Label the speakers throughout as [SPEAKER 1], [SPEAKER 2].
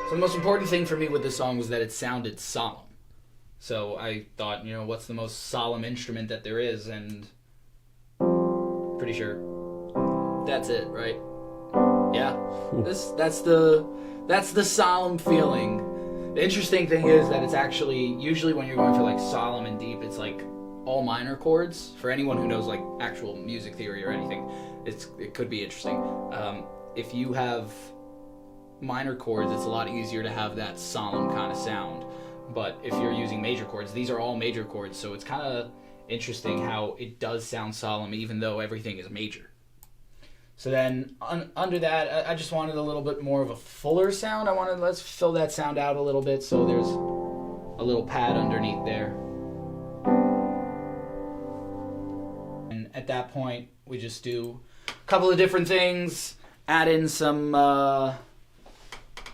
[SPEAKER 1] So the most important thing for me with this song was that it sounded solemn. So I thought, what's the most solemn instrument that there is? And pretty sure that's it, right? Yeah. That's the solemn feeling. The interesting thing is that it's actually, usually when you're going for like solemn and deep, it's like all minor chords. For anyone who knows like actual music theory or anything, it could be interesting. If you have minor chords, it's a lot easier to have that solemn kind of sound. But if you're using major chords, these are all major chords, so it's kind of interesting how it does sound solemn even though everything is major. So then under that, I just wanted a little bit more of a fuller sound. Let's fill that sound out a little bit, so there's a little pad underneath there. And at that point, we just do a couple of different things, add in some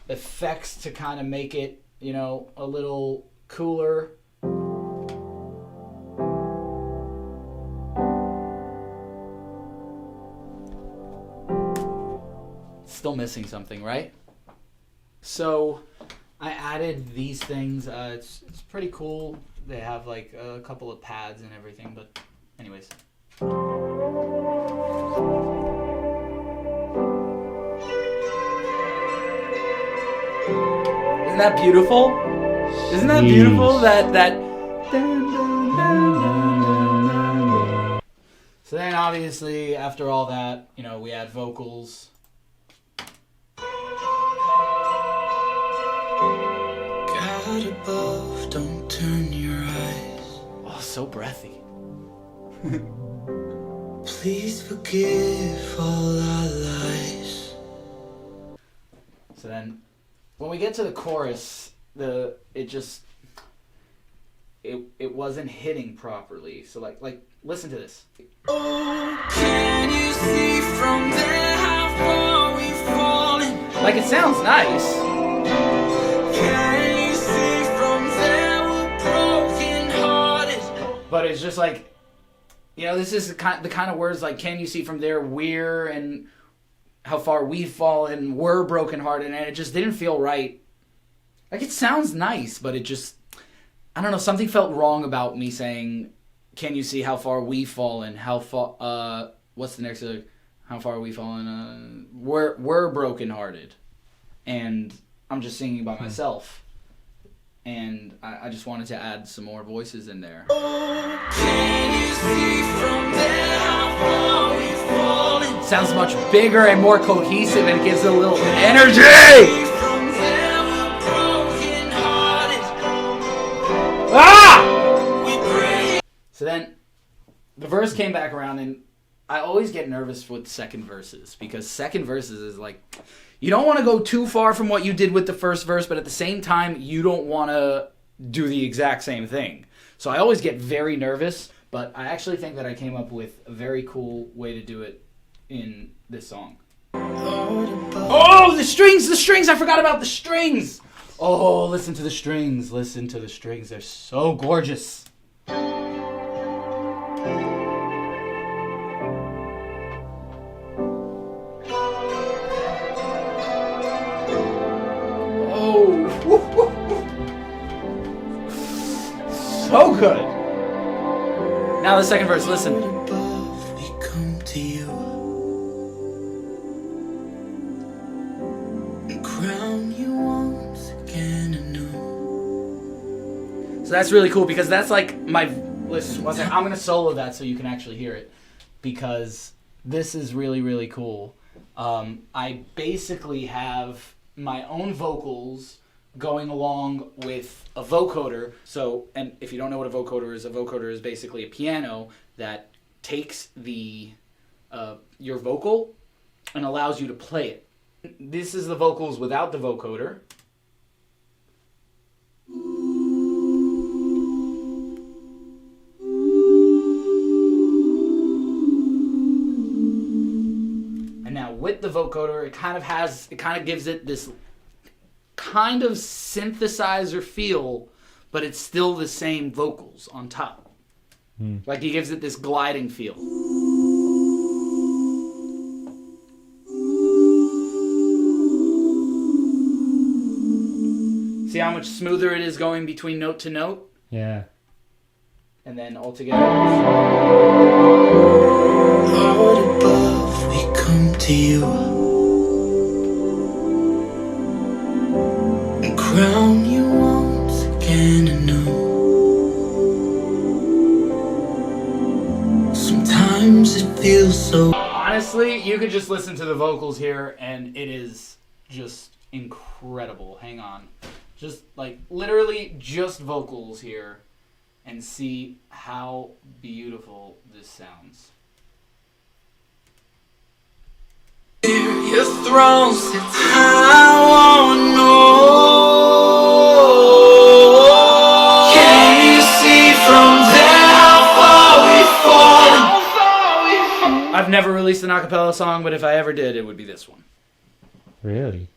[SPEAKER 1] effects to kind of make it, a little cooler. Still missing something, right? So I added these things. It's pretty cool. They have like a couple of pads and everything, but anyways. Isn't that beautiful? Isn't that beautiful? That. So then, obviously, after all that, we add vocals. God above, don't turn your eyes. Oh, so breathy. Please forgive all our lies. So then, when we get to the chorus, it wasn't hitting properly. So like listen to this. Oh, can you see from there how far we've fallen? Like it sounds nice. Can you see from there we're broken hearted? But it's just like, this is the kind of words like, can you see from there we're, and how far we've fallen, we're brokenhearted, and it just didn't feel right. Like, it sounds nice, but it just, I don't know, something felt wrong about me saying, can you see how far we've fallen, how far, what's the next, how far we've fallen, we're brokenhearted. And I'm just singing by myself. And I just wanted to add some more voices in there. Oh, can you see from there how far we've fallen? Sounds much bigger and more cohesive, and it gives it a little energy. So then the verse came back around, and I always get nervous with second verses, because second verses is like, you don't want to go too far from what you did with the first verse, but at the same time, you don't want to do the exact same thing. So I always get very nervous, but I actually think that I came up with a very cool way to do it in this song. Oh, the strings! I forgot about the strings! Oh, listen to the strings. They're so gorgeous. So good. Now the second verse, listen. We come to you and crown you once again anew. So that's really cool, because that's like my, listen, one second, I'm going to solo that so you can actually hear it, because this is really, really cool. I basically have my own vocals going along with a vocoder. So, and if you don't know what a vocoder is basically a piano that takes your vocal and allows you to play it. This is the vocals without the vocoder. And now with the vocoder, it kind of gives it this kind of synthesizer feel, but it's still the same vocals on top. Like, he gives it this gliding feel. See how much smoother it is going between note to note?
[SPEAKER 2] Yeah.
[SPEAKER 1] And then all together.
[SPEAKER 3] Lord above, we come to you and crown you once again anew. Sometimes it feels so.
[SPEAKER 1] Honestly, you could just listen to the vocals here, and it is just incredible. Hang on. Just, like, literally just vocals here, and see how beautiful this sounds.
[SPEAKER 3] Your throne sits high on no. Can you see from there how far we've fallen?
[SPEAKER 1] I've never released an a cappella song, but if I ever did, it would be this one.
[SPEAKER 2] Really?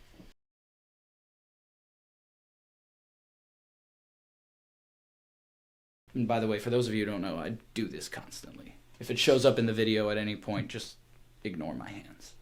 [SPEAKER 1] And by the way, for those of you who don't know, I do this constantly. If it shows up in the video at any point, just ignore my hands.